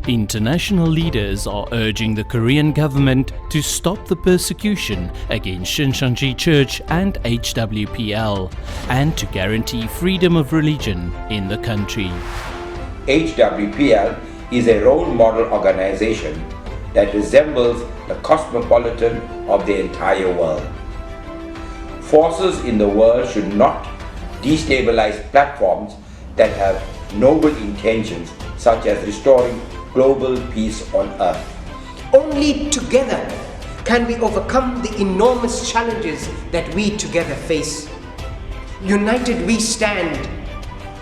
International leaders are urging the Korean government to stop the persecution against Shincheonji Church and HWPL and to guarantee freedom of religion in the country. HWPL is a role model organization that resembles the cosmopolitan of the entire world. Forces in the world should not destabilize platforms that have noble intentions such as restoring global peace on earth. Only together can we overcome the enormous challenges that we together face. United we stand,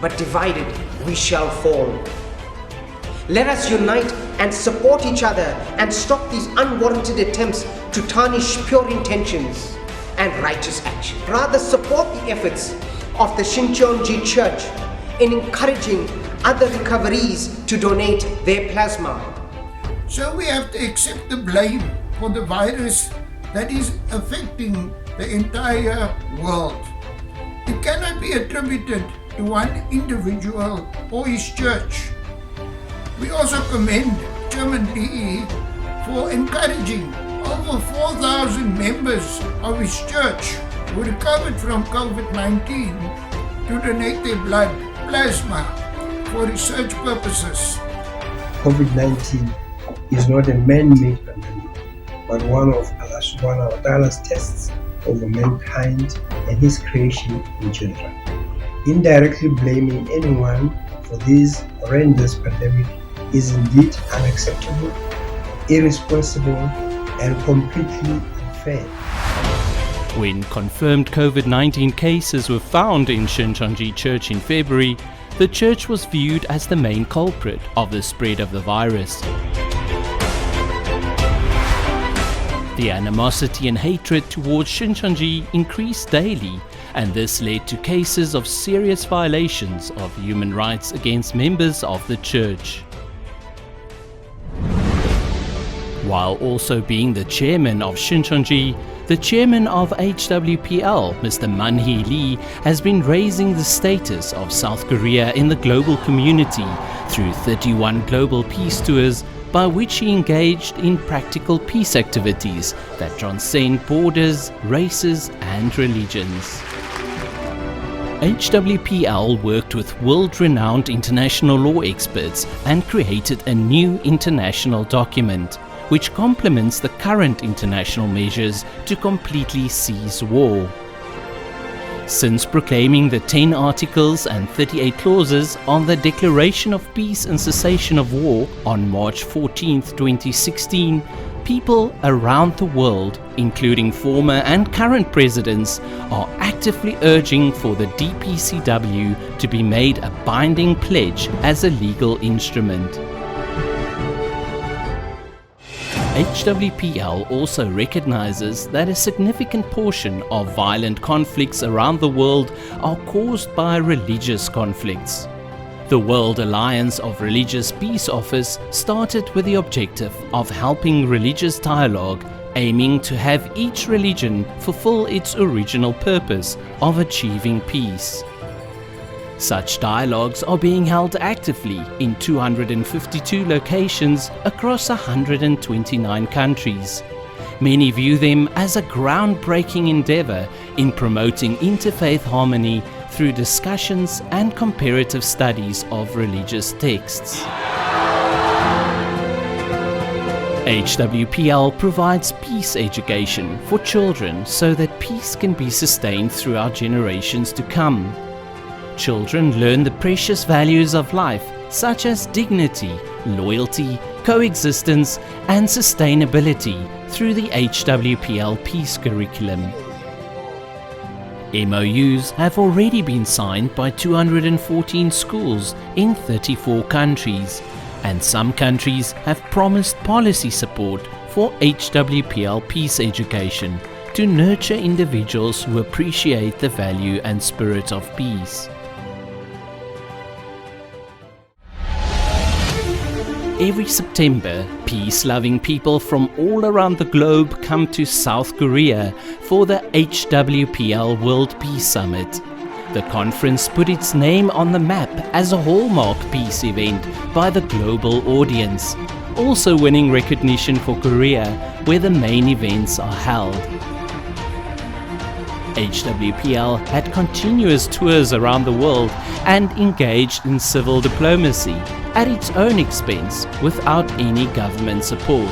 but divided we shall fall. Let us unite and support each other and stop these unwarranted attempts to tarnish pure intentions and righteous action. Rather support the efforts of the Shincheonji Church in encouraging other recoveries to donate their plasma. So we have to accept the blame for the virus that is affecting the entire world. It cannot be attributed to one individual or his church. We also commend Chairman DE for encouraging over 4,000 members of his church who recovered from COVID-19 to donate their blood plasma for research purposes. COVID-19 is not a man-made pandemic, but one of Allah subhanahu wa ta'ala's tests over mankind and his creation in general. Indirectly blaming anyone for this horrendous pandemic is indeed unacceptable, irresponsible, and completely unfair. When confirmed COVID-19 cases were found in Shincheonji Church in February, the church was viewed as the main culprit of the spread of the virus. The animosity and hatred towards Shincheonji increased daily, and this led to cases of serious violations of human rights against members of the church. While also being the chairman of Shincheonji, the chairman of HWPL, Mr. Man-hee Lee, has been raising the status of South Korea in the global community through 31 global peace tours, by which he engaged in practical peace activities that transcend borders, races and religions. HWPL worked with world-renowned international law experts and created a new international document, which complements the current international measures to completely cease war. Since proclaiming the 10 articles and 38 clauses on the Declaration of Peace and Cessation of War on March 14, 2016, people around the world, including former and current presidents, are actively urging for the DPCW to be made a binding pledge as a legal instrument. HWPL also recognizes that a significant portion of violent conflicts around the world are caused by religious conflicts. The World Alliance of Religious Peace Office started with the objective of helping religious dialogue, aiming to have each religion fulfill its original purpose of achieving peace. Such dialogues are being held actively in 252 locations across 129 countries. Many view them as a groundbreaking endeavor in promoting interfaith harmony through discussions and comparative studies of religious texts. HWPL provides peace education for children so that peace can be sustained throughout generations to come. Children learn the precious values of life, such as dignity, loyalty, coexistence, and sustainability through the HWPL Peace Curriculum. MOUs have already been signed by 214 schools in 34 countries, and some countries have promised policy support for HWPL peace education to nurture individuals who appreciate the value and spirit of peace. Every September, peace-loving people from all around the globe come to South Korea for the HWPL World Peace Summit. The conference put its name on the map as a hallmark peace event by the global audience, also winning recognition for Korea, where the main events are held. HWPL had continuous tours around the world and engaged in civil diplomacy at its own expense without any government support.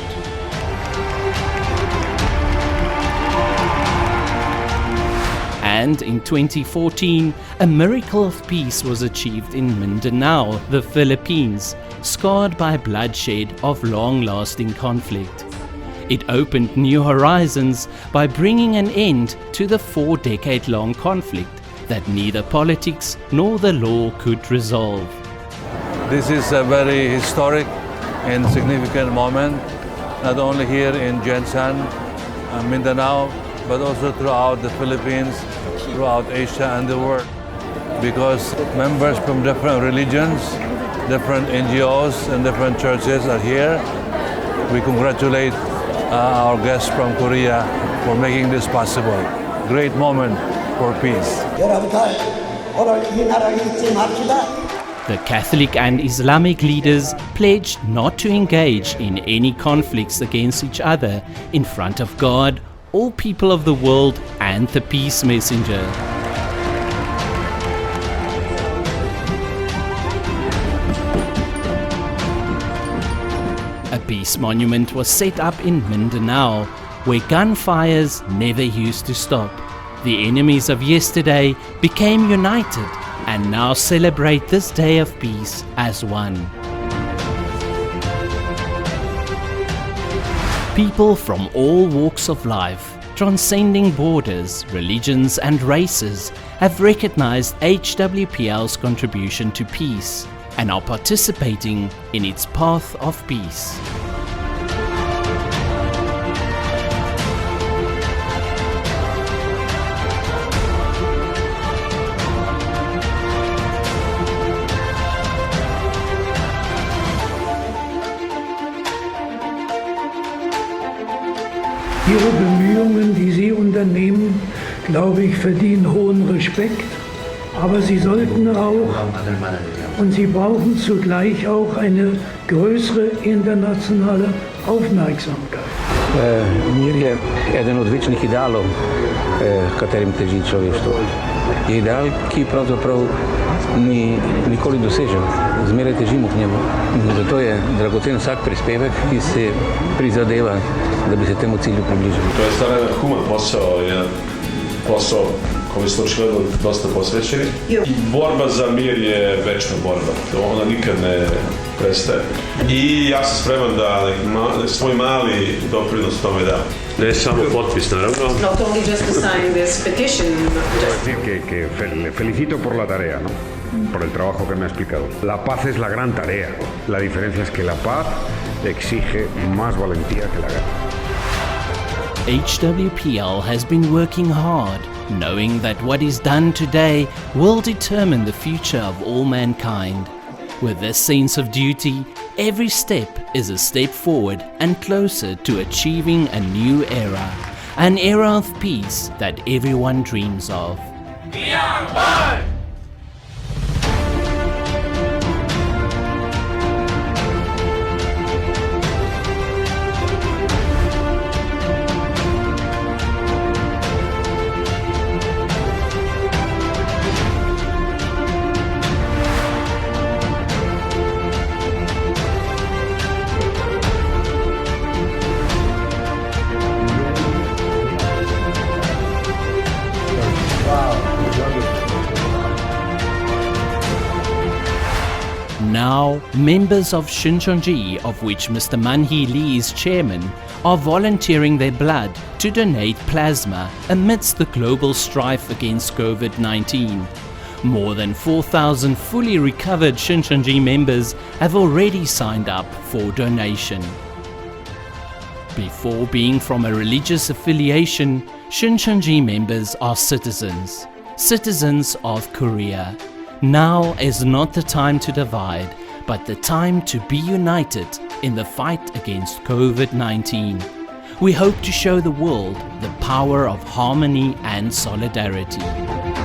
And in 2014, a miracle of peace was achieved in Mindanao, the Philippines, scarred by bloodshed of long-lasting conflict. It opened new horizons by bringing an end to the 4-decade-long conflict that neither politics nor the law could resolve. This is a very historic and significant moment, not only here in Jensan, Mindanao, but also throughout the Philippines, throughout Asia and the world. Because members from different religions, different NGOs and different churches are here. We congratulate our guests from Korea for making this possible. Great moment for peace. The Catholic and Islamic leaders pledged not to engage in any conflicts against each other in front of God, all people of the world, and the peace messenger. A peace monument was set up in Mindanao, where gunfires never used to stop. The enemies of yesterday became united and now celebrate this day of peace as one. People from all walks of life, transcending borders, religions and races, have recognized HWPL's contribution to peace and are participating in its path of peace. Ihre Bemühungen, die Sie unternehmen, glaube ich, verdienen hohen Respekt. Aber Sie sollten auch, und Sie brauchen zugleich auch eine größere internationale Aufmerksamkeit. Мир je eden od večnih idealov, katerim teži človeštvo. Je ideal, ki pravzaprav ni nikoli dosežen, zmeraj težimo k njemu. Zato je dragocen vsak prispevek, ki se prizadeva, da bi se temu cilju približili. To je stvarno jedan human posao, jedan posao koji smo očigledno dosta posvećeni. I borba za mir je večna borba, ona nikad ne prestaje. I ja sam spreman da svoj mali doprinos tome dam. Ne samo potpis, naravno. Not only just to sign this petition. Que le felicito por la tarea, ¿no? Por el trabajo que me ha explicado. La paz es la gran tarea. La diferencia es que la paz exige más valentía que la guerra. HWPL has been working hard, knowing that what is done today will determine the future of all mankind. With this sense of duty, every step is a step forward and closer to achieving a new era, an era of peace that everyone dreams of. We are one! Now, members of Shincheonji, of which Mr. Man-hee Lee is chairman, are volunteering their blood to donate plasma amidst the global strife against COVID-19. More than 4,000 fully recovered Shincheonji members have already signed up for donation. Before being from a religious affiliation, Shincheonji members are citizens of Korea. Now is not the time to divide, but the time to be united in the fight against COVID-19. We hope to show the world the power of harmony and solidarity.